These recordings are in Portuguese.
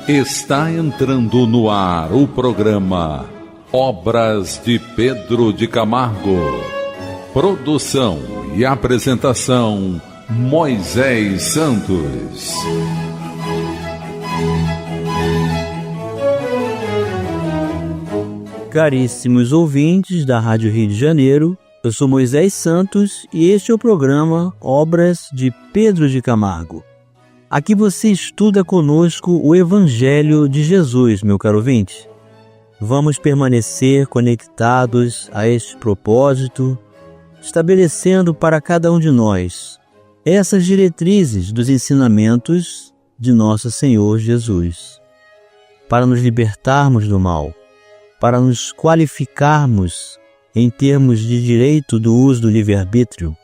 Está entrando no ar o programa Obras de Pedro de Camargo. Produção e apresentação Moisés Santos. Caríssimos ouvintes da Rádio Rio de Janeiro, eu sou Moisés Santos e este é o programa Obras de Pedro de Camargo. Aqui você estuda conosco o Evangelho de Jesus, meu caro ouvinte. Vamos permanecer conectados a este propósito, estabelecendo para cada um de nós essas diretrizes dos ensinamentos de nosso Senhor Jesus, para nos libertarmos do mal, para nos qualificarmos em termos de direito do uso do livre-arbítrio,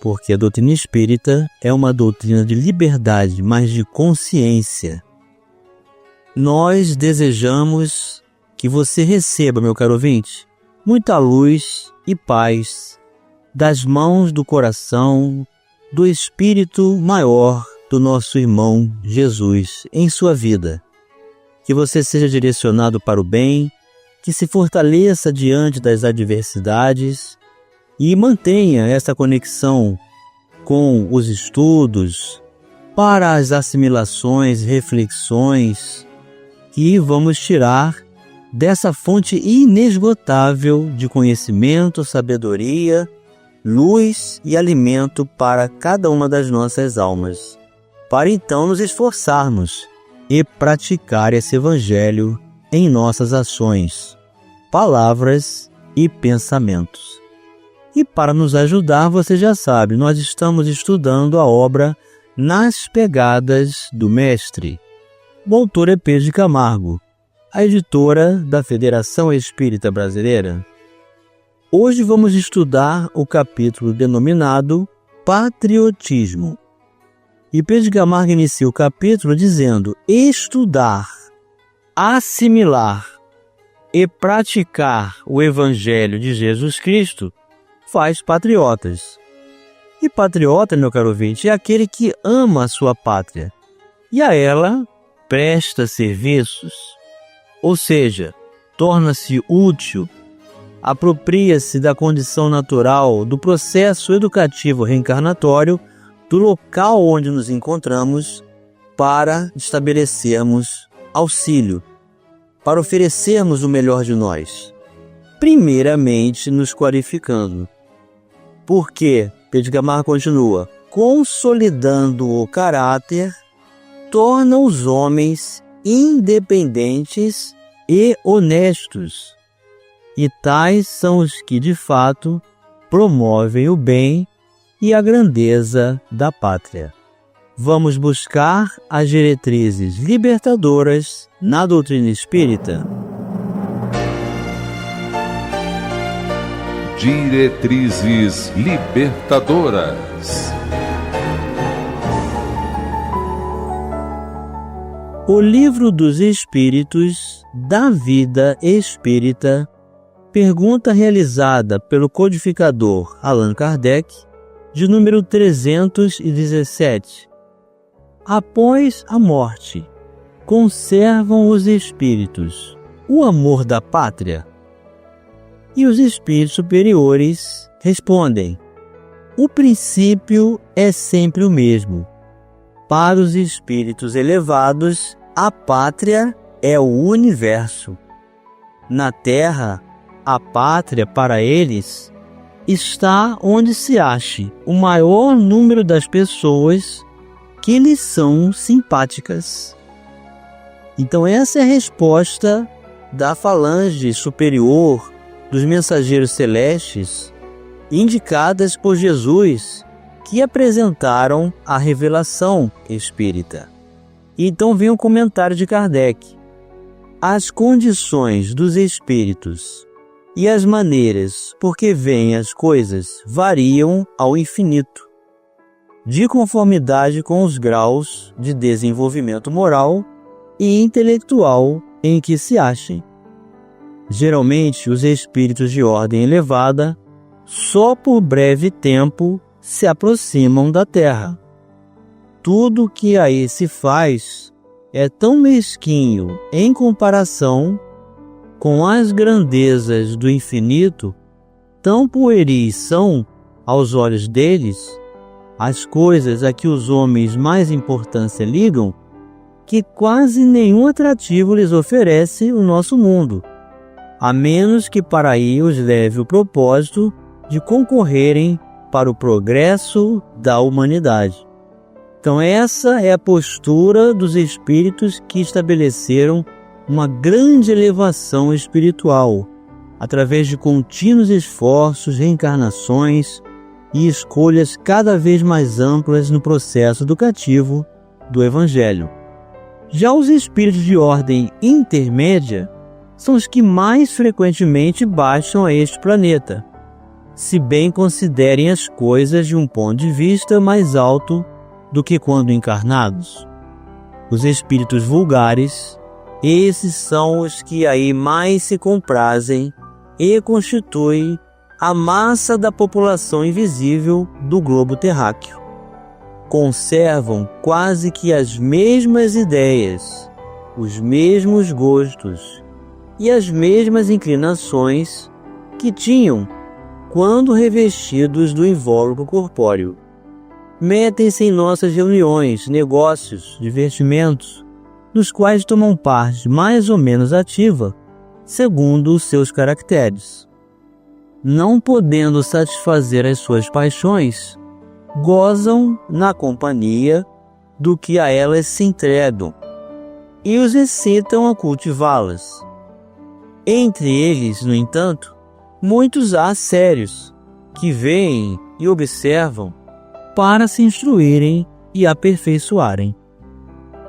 porque a doutrina espírita é uma doutrina de liberdade, mas de consciência. Nós desejamos que você receba, meu caro ouvinte, muita luz e paz das mãos do coração do Espírito maior do nosso irmão Jesus em sua vida. Que você seja direcionado para o bem, que se fortaleça diante das adversidades e mantenha essa conexão com os estudos para as assimilações, reflexões que vamos tirar dessa fonte inesgotável de conhecimento, sabedoria, luz e alimento para cada uma das nossas almas, para então nos esforçarmos e praticar esse Evangelho em nossas ações, palavras e pensamentos. E para nos ajudar, você já sabe, nós estamos estudando a obra Nas Pegadas do Mestre, do autor Pedro de Camargo, a editora da Federação Espírita Brasileira. Hoje vamos estudar o capítulo denominado Patriotismo. E Pedro de Camargo inicia o capítulo dizendo: estudar, assimilar e praticar o Evangelho de Jesus Cristo faz patriotas. E patriota, meu caro ouvinte, é aquele que ama a sua pátria e a ela presta serviços, ou seja, torna-se útil, apropria-se da condição natural do processo educativo reencarnatório do local onde nos encontramos para estabelecermos auxílio, para oferecermos o melhor de nós, primeiramente nos qualificando. Porque, Pedro de Camargo continua, consolidando o caráter, torna os homens independentes e honestos. E tais são os que, de fato, promovem o bem e a grandeza da pátria. Vamos buscar as diretrizes libertadoras na doutrina espírita. Diretrizes libertadoras. O Livro dos Espíritos da Vida Espírita, pergunta realizada pelo codificador Allan Kardec, de número 317. Após a morte, conservam os espíritos o amor da pátria? E os espíritos superiores respondem: o princípio é sempre o mesmo. Para os espíritos elevados, a pátria é o universo. Na Terra, a pátria para eles está onde se ache o maior número das pessoas que lhes são simpáticas. Então essa é a resposta da falange superior dos mensageiros celestes, indicadas por Jesus, que apresentaram a revelação espírita. Então vem um comentário de Kardec. As condições dos espíritos e as maneiras por que veem as coisas variam ao infinito, de conformidade com os graus de desenvolvimento moral e intelectual em que se achem. Geralmente, os espíritos de ordem elevada só por breve tempo se aproximam da Terra. Tudo o que aí se faz é tão mesquinho em comparação com as grandezas do infinito, tão pueris são, aos olhos deles, as coisas a que os homens mais importância ligam, que quase nenhum atrativo lhes oferece o nosso mundo, a menos que para aí os leve o propósito de concorrerem para o progresso da humanidade. Então essa é a postura dos espíritos que estabeleceram uma grande elevação espiritual, através de contínuos esforços, reencarnações e escolhas cada vez mais amplas no processo educativo do Evangelho. Já os espíritos de ordem intermédia são os que mais frequentemente baixam a este planeta, se bem considerem as coisas de um ponto de vista mais alto do que quando encarnados. Os espíritos vulgares, esses são os que aí mais se comprazem e constituem a massa da população invisível do globo terráqueo. Conservam quase que as mesmas ideias, os mesmos gostos e as mesmas inclinações que tinham quando revestidos do invólucro corpóreo. Metem-se em nossas reuniões, negócios, divertimentos, nos quais tomam parte mais ou menos ativa, segundo os seus caracteres. Não podendo satisfazer as suas paixões, gozam na companhia do que a elas se entregam e os excitam a cultivá-las. Entre eles, no entanto, muitos há sérios, que veem e observam para se instruírem e aperfeiçoarem.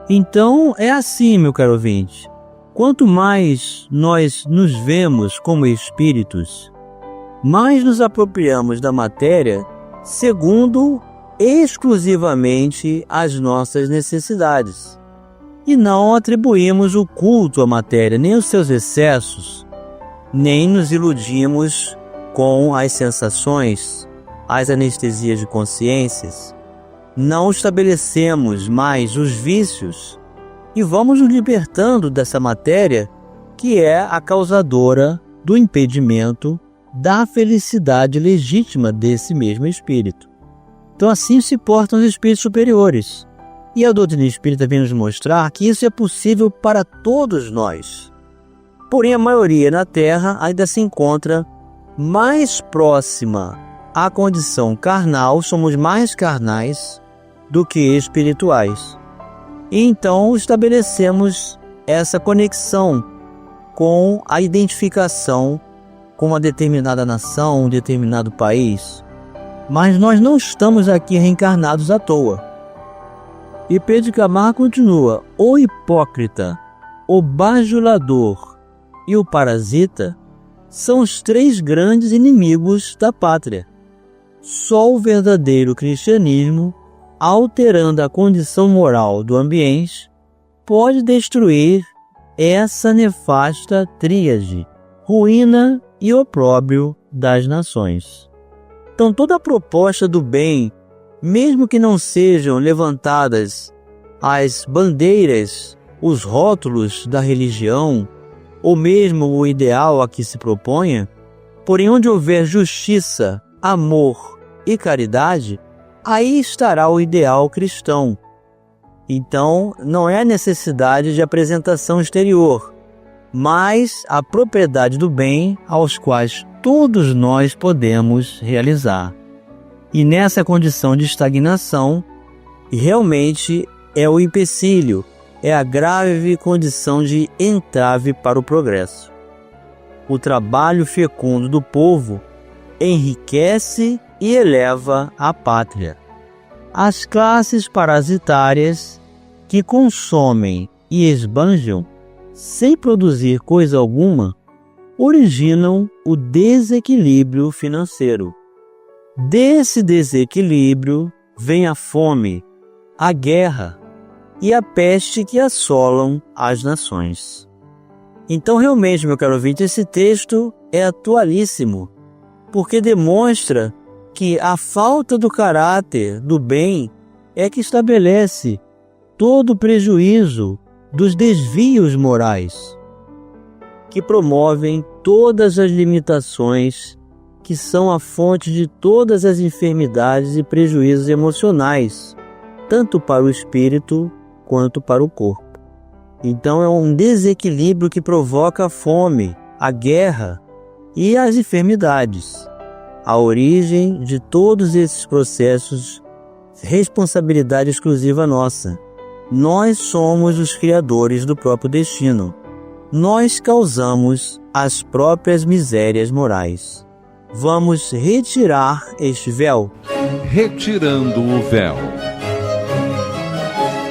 Então é assim, meu caro ouvinte, quanto mais nós nos vemos como espíritos, mais nos apropriamos da matéria segundo exclusivamente as nossas necessidades, e não atribuímos o culto à matéria, nem os seus excessos, nem nos iludimos com as sensações, as anestesias de consciências, não estabelecemos mais os vícios e vamos nos libertando dessa matéria que é a causadora do impedimento da felicidade legítima desse mesmo espírito. Então assim se portam os espíritos superiores. E a doutrina espírita vem nos mostrar que isso é possível para todos nós. Porém, a maioria na Terra ainda se encontra mais próxima à condição carnal, somos mais carnais do que espirituais. E então estabelecemos essa conexão com a identificação com uma determinada nação, um determinado país. Mas nós não estamos aqui reencarnados à toa. E Pedro de Camargo continua: o hipócrita, o bajulador e o parasita são os três grandes inimigos da pátria. Só o verdadeiro cristianismo, alterando a condição moral do ambiente, pode destruir essa nefasta tríade, ruína e opróbrio das nações. Então toda a proposta do bem, mesmo que não sejam levantadas as bandeiras, os rótulos da religião, ou mesmo o ideal a que se proponha, porém onde houver justiça, amor e caridade, aí estará o ideal cristão. Então não é a necessidade de apresentação exterior, mas a propriedade do bem aos quais todos nós podemos realizar. E nessa condição de estagnação, realmente é o empecilho, é a grave condição de entrave para o progresso. O trabalho fecundo do povo enriquece e eleva a pátria. As classes parasitárias que consomem e esbanjam sem produzir coisa alguma originam o desequilíbrio financeiro. Desse desequilíbrio vem a fome, a guerra e a peste que assolam as nações. Então, realmente, meu caro ouvinte, esse texto é atualíssimo, porque demonstra que a falta do caráter do bem é que estabelece todo o prejuízo dos desvios morais, que promovem todas as limitações que são a fonte de todas as enfermidades e prejuízos emocionais, tanto para o espírito quanto para o corpo. Então é um desequilíbrio que provoca a fome, a guerra e as enfermidades. A origem de todos esses processos, responsabilidade exclusiva nossa. Nós somos os criadores do próprio destino. Nós causamos as próprias misérias morais. Vamos retirar este véu. Retirando o véu.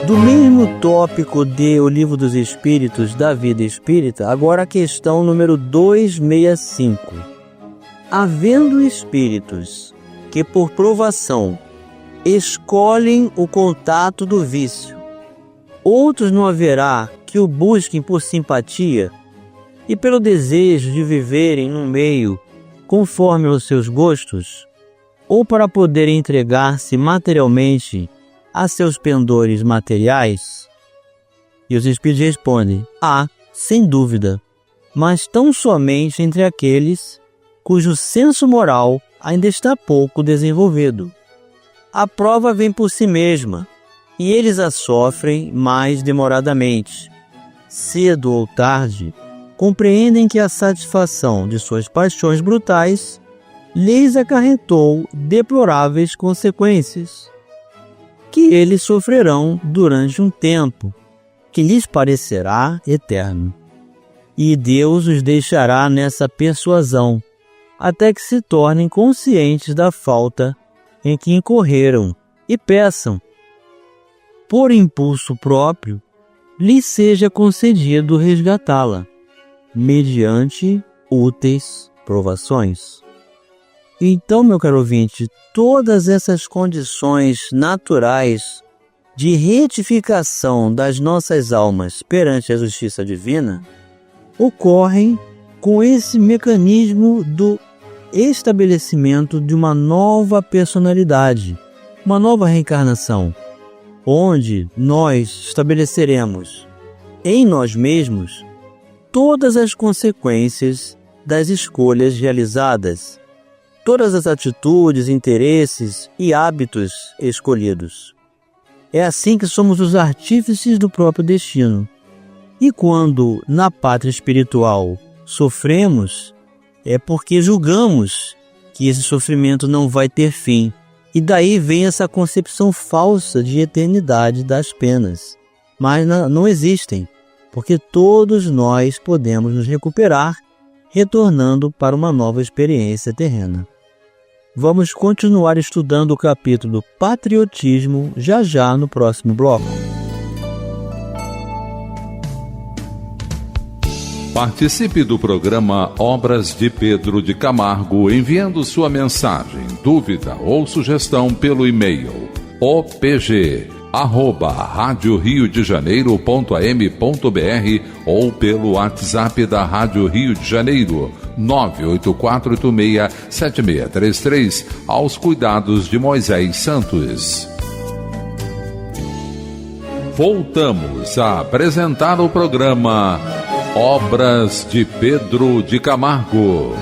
Do mesmo tópico de O Livro dos Espíritos da Vida Espírita, agora a questão número 265. Havendo espíritos que por provação escolhem o contato do vício, outros não haverá que o busquem por simpatia e pelo desejo de viverem num meio conforme os seus gostos, ou para poderem entregar-se materialmente a seus pendores materiais? E os espíritos respondem: sem dúvida, mas tão somente entre aqueles cujo senso moral ainda está pouco desenvolvido. A prova vem por si mesma, e eles a sofrem mais demoradamente. Cedo ou tarde, compreendem que a satisfação de suas paixões brutais lhes acarretou deploráveis consequências, que eles sofrerão durante um tempo, que lhes parecerá eterno. E Deus os deixará nessa persuasão, até que se tornem conscientes da falta em que incorreram e peçam, por impulso próprio, lhes seja concedido resgatá-la, mediante úteis provações. Então, meu caro ouvinte, todas essas condições naturais de retificação das nossas almas perante a justiça divina ocorrem com esse mecanismo do estabelecimento de uma nova personalidade, uma nova reencarnação, onde nós estabeleceremos em nós mesmos todas as consequências das escolhas realizadas, todas as atitudes, interesses e hábitos escolhidos. É assim que somos os artífices do próprio destino. E quando, na pátria espiritual, sofremos, é porque julgamos que esse sofrimento não vai ter fim. E daí vem essa concepção falsa de eternidade das penas. Mas não existem, porque todos nós podemos nos recuperar, retornando para uma nova experiência terrena. Vamos continuar estudando o capítulo Patriotismo já no próximo bloco. Participe do programa Obras de Pedro de Camargo enviando sua mensagem, dúvida ou sugestão pelo e-mail opg@radioriodejaneiro.am.br ou pelo WhatsApp da Rádio Rio de Janeiro 984867633 aos cuidados de Moisés Santos. Voltamos a apresentar o programa Obras de Pedro de Camargo.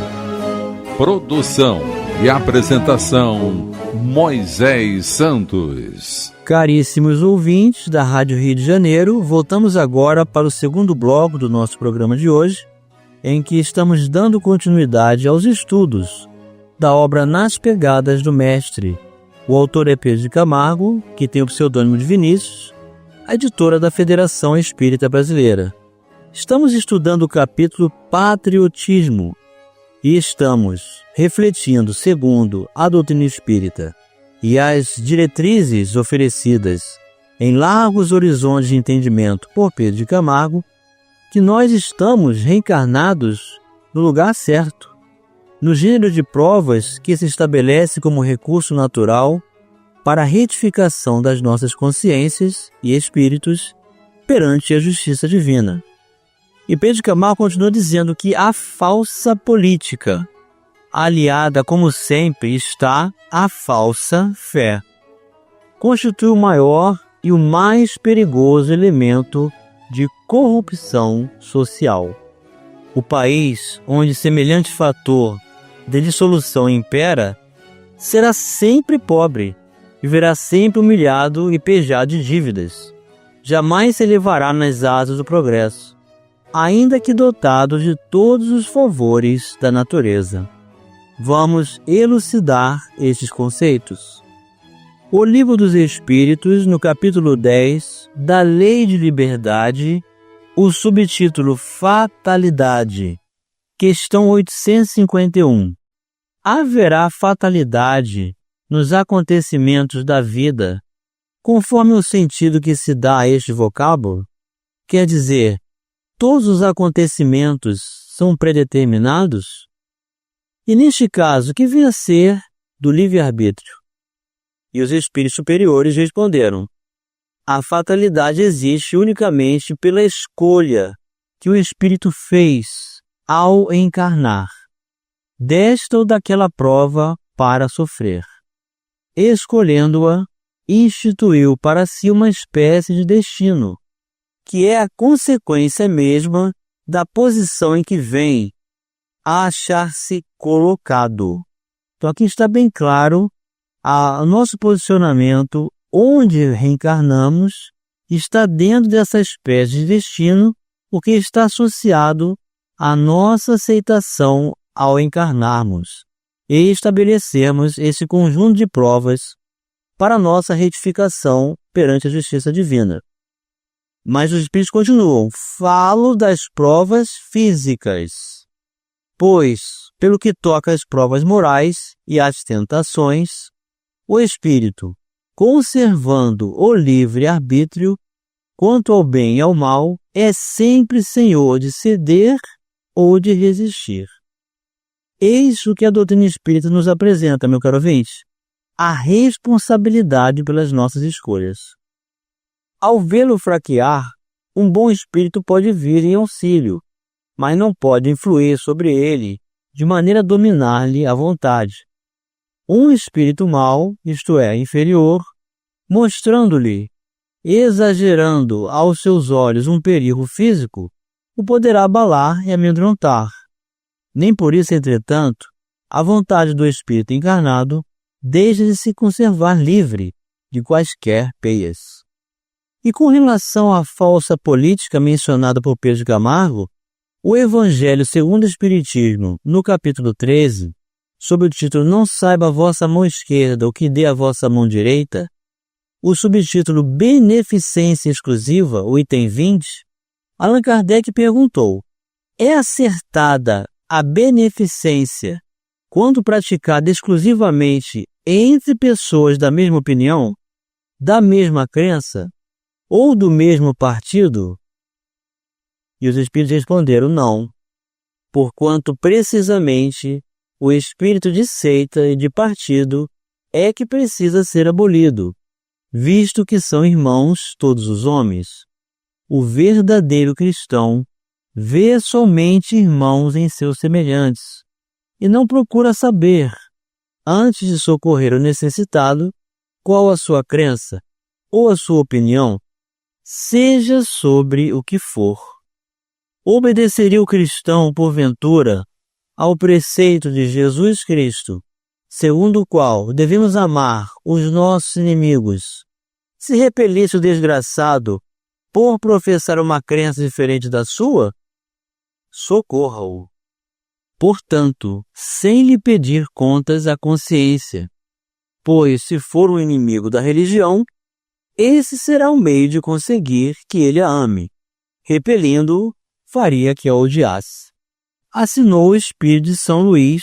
Produção e apresentação Moisés Santos. Caríssimos ouvintes da Rádio Rio de Janeiro, voltamos agora para o segundo bloco do nosso programa de hoje, em que estamos dando continuidade aos estudos da obra Nas Pegadas do Mestre. O autor é Pedro de Camargo, que tem o pseudônimo de Vinícius, a editora da Federação Espírita Brasileira. Estamos estudando o capítulo Patriotismo e estamos refletindo, segundo a doutrina espírita e as diretrizes oferecidas em largos horizontes de entendimento por Pedro de Camargo, que nós estamos reencarnados no lugar certo, no gênero de provas que se estabelece como recurso natural para a retificação das nossas consciências e espíritos perante a justiça divina. E Pedro de Camargo continua dizendo que a falsa política, aliada, como sempre, está à falsa fé, constitui o maior e o mais perigoso elemento de corrupção social. O país onde semelhante fator de dissolução impera será sempre pobre, viverá sempre humilhado e pejado de dívidas. Jamais se elevará nas asas do progresso, ainda que dotado de todos os favores da natureza. Vamos elucidar estes conceitos. O Livro dos Espíritos, no capítulo 10, da Lei de Liberdade, o subtítulo Fatalidade, questão 851. Haverá fatalidade nos acontecimentos da vida, conforme o sentido que se dá a este vocábulo? Quer dizer, todos os acontecimentos são predeterminados? E neste caso, que vem a ser do livre-arbítrio? E os espíritos superiores responderam: a fatalidade existe unicamente pela escolha que o espírito fez ao encarnar, desta ou daquela prova para sofrer. Escolhendo-a, instituiu para si uma espécie de destino, que é a consequência mesma da posição em que vem a achar-se colocado. Então aqui está bem claro o nosso posicionamento, onde reencarnamos, está dentro dessa espécie de destino, porque está associado à nossa aceitação ao encarnarmos e estabelecermos esse conjunto de provas para nossa retificação perante a justiça divina. Mas os espíritos continuam: falo das provas físicas, pois, pelo que toca às provas morais e às tentações, o espírito, conservando o livre-arbítrio, quanto ao bem e ao mal, é sempre senhor de ceder ou de resistir. Eis o que a doutrina espírita nos apresenta, meu caro ouvinte: a responsabilidade pelas nossas escolhas. Ao vê-lo fraquear, um bom espírito pode vir em auxílio, mas não pode influir sobre ele de maneira a dominar-lhe a vontade. Um espírito mau, isto é, inferior, mostrando-lhe, exagerando aos seus olhos um perigo físico, o poderá abalar e amedrontar. Nem por isso, entretanto, a vontade do espírito encarnado deixa de se conservar livre de quaisquer peias. E com relação à falsa política mencionada por Pedro de Camargo, o Evangelho segundo o Espiritismo, no capítulo 13, sob o título Não saiba a vossa mão esquerda o que dê a vossa mão direita, o subtítulo Beneficência Exclusiva, o item 20, Allan Kardec perguntou: é acertada a beneficência quando praticada exclusivamente entre pessoas da mesma opinião, da mesma crença ou do mesmo partido? E os espíritos responderam: não, porquanto precisamente o espírito de seita e de partido é que precisa ser abolido, visto que são irmãos todos os homens. O verdadeiro cristão vê somente irmãos em seus semelhantes e não procura saber, antes de socorrer o necessitado, qual a sua crença ou a sua opinião, seja sobre o que for. Obedeceria o cristão, porventura, ao preceito de Jesus Cristo, segundo o qual devemos amar os nossos inimigos, se repelisse o desgraçado por professar uma crença diferente da sua? Socorra-o. Portanto, sem lhe pedir contas à consciência, pois se for um inimigo da religião, esse será o meio de conseguir que ele a ame. Repelindo-o, faria que a odiasse. Assinou o Espírito de São Luís,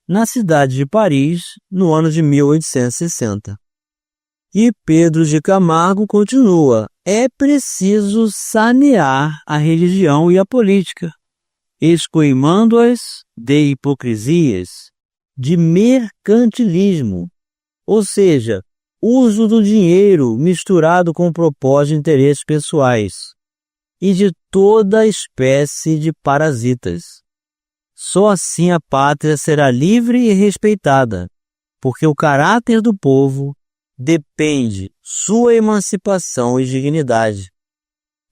na cidade de Paris, no ano de 1860. E Pedro de Camargo continua: é preciso sanear a religião e a política, escoimando-as de hipocrisias, de mercantilismo, ou seja, uso do dinheiro misturado com propósito de interesses pessoais, e de toda espécie de parasitas. Só assim a pátria será livre e respeitada, porque o caráter do povo depende sua emancipação e dignidade.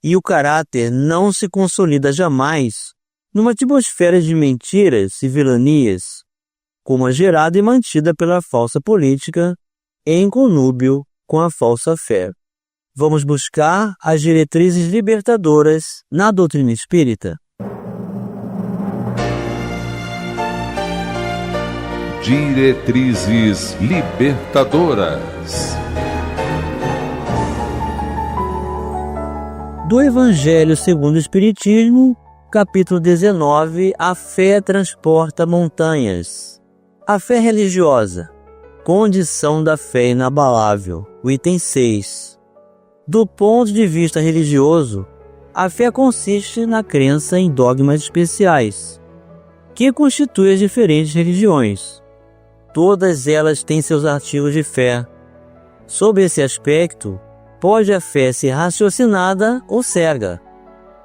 e o caráter não se consolida jamais numa atmosfera de mentiras e vilanias, como a gerada e mantida pela falsa política em conúbio com a falsa fé. Vamos buscar as diretrizes libertadoras na doutrina espírita. Diretrizes libertadoras. Do Evangelho segundo o Espiritismo, capítulo 19, a fé transporta montanhas. A fé religiosa, condição da fé inabalável. O item 6. Do ponto de vista religioso, a fé consiste na crença em dogmas especiais, que constituem as diferentes religiões. Todas elas têm seus artigos de fé. Sob esse aspecto, pode a fé ser raciocinada ou cega.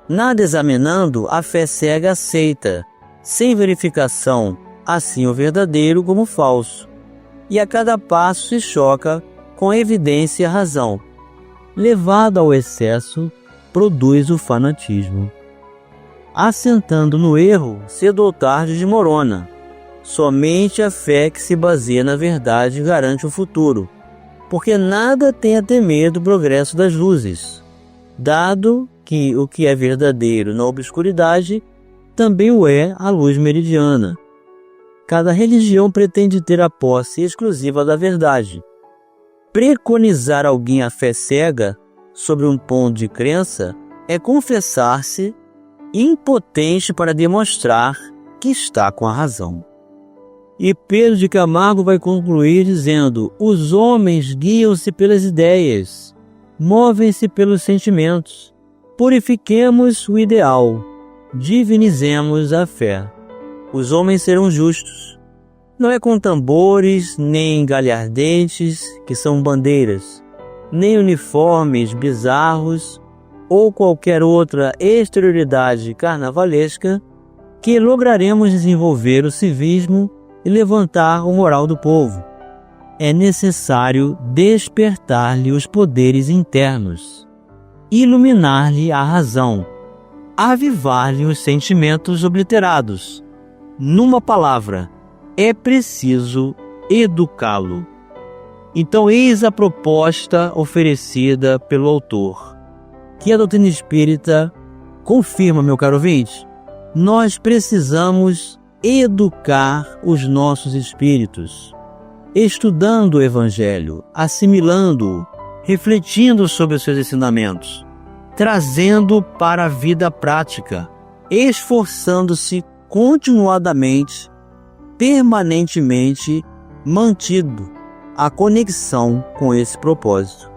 Nada examinando, a fé cega aceita, sem verificação, assim o verdadeiro como o falso, e a cada passo se choca com a evidência e a razão. Levado ao excesso, produz o fanatismo. Assentando no erro, cedo ou tarde desmorona. Somente a fé que se baseia na verdade garante o futuro, porque nada tem a temer do progresso das luzes, dado que o que é verdadeiro na obscuridade também o é à luz meridiana. Cada religião pretende ter a posse exclusiva da verdade. Preconizar alguém a fé cega sobre um ponto de crença é confessar-se impotente para demonstrar que está com a razão. E Pedro de Camargo vai concluir dizendo: os homens guiam-se pelas ideias, movem-se pelos sentimentos. Purifiquemos o ideal, divinizemos a fé. Os homens serão justos. Não é com tambores, nem galhardentes, que são bandeiras, nem uniformes bizarros ou qualquer outra exterioridade carnavalesca que lograremos desenvolver o civismo e levantar o moral do povo. É necessário despertar-lhe os poderes internos, iluminar-lhe a razão, avivar-lhe os sentimentos obliterados. Numa palavra, é preciso educá-lo. Então, eis a proposta oferecida pelo autor, que a doutrina espírita confirma, meu caro ouvinte. Nós precisamos educar os nossos espíritos, estudando o Evangelho, assimilando-o, refletindo sobre os seus ensinamentos, trazendo para a vida prática, esforçando-se continuadamente, permanentemente, mantido a conexão com esse propósito,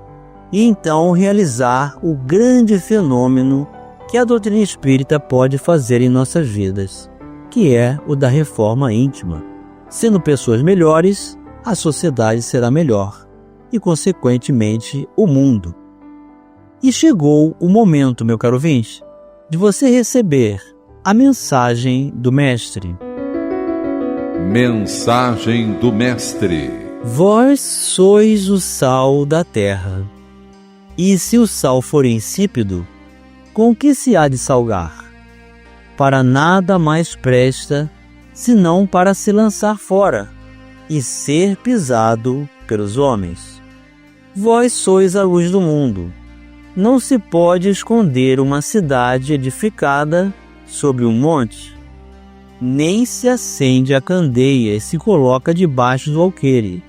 e então realizar o grande fenômeno que a doutrina espírita pode fazer em nossas vidas, que é o da reforma íntima. Sendo pessoas melhores, a sociedade será melhor e, consequentemente, o mundo. E chegou o momento, meu caro ouvinte, de você receber a mensagem do Mestre. Mensagem do Mestre. Vós sois o sal da terra. E se o sal for insípido, com que se há de salgar? Para nada mais presta, senão para se lançar fora e ser pisado pelos homens. Vós sois a luz do mundo. Não se pode esconder uma cidade edificada sobre um monte, nem se acende a candeia e se coloca debaixo do alqueire,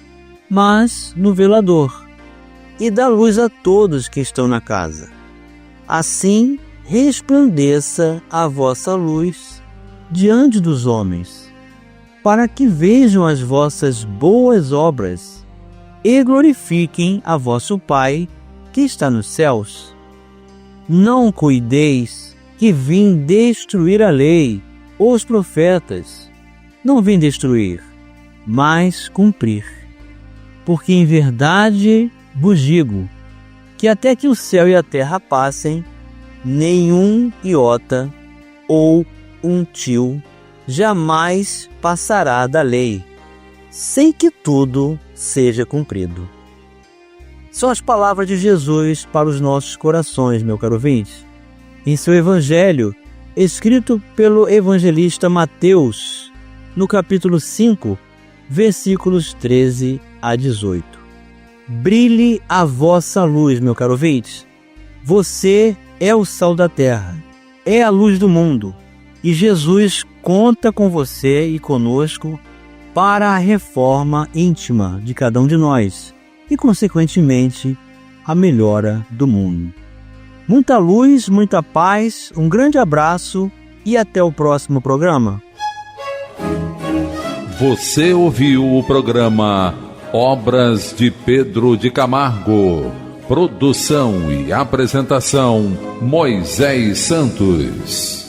mas no velador, e dá luz a todos que estão na casa. Assim resplandeça a vossa luz diante dos homens, para que vejam as vossas boas obras e glorifiquem a vosso Pai que está nos céus. Não cuideis que vim destruir a lei ou os profetas. Não vim destruir, mas cumprir. Porque em verdade vos digo que até que o céu e a terra passem, nenhum iota ou um tio jamais passará da lei, sem que tudo seja cumprido. São as palavras de Jesus para os nossos corações, meu caro ouvinte. em seu Evangelho, escrito pelo evangelista Mateus, no capítulo 5, versículos 13 a 18. Brilhe a vossa luz, meu caro ouvinte. Você é o sal da terra, é a luz do mundo, e Jesus conta com você e conosco para a reforma íntima de cada um de nós e, consequentemente, a melhora do mundo. Muita luz, muita paz, um grande abraço e até o próximo programa. Você ouviu o programa Obras de Pedro de Camargo. Produção e apresentação Moisés Santos.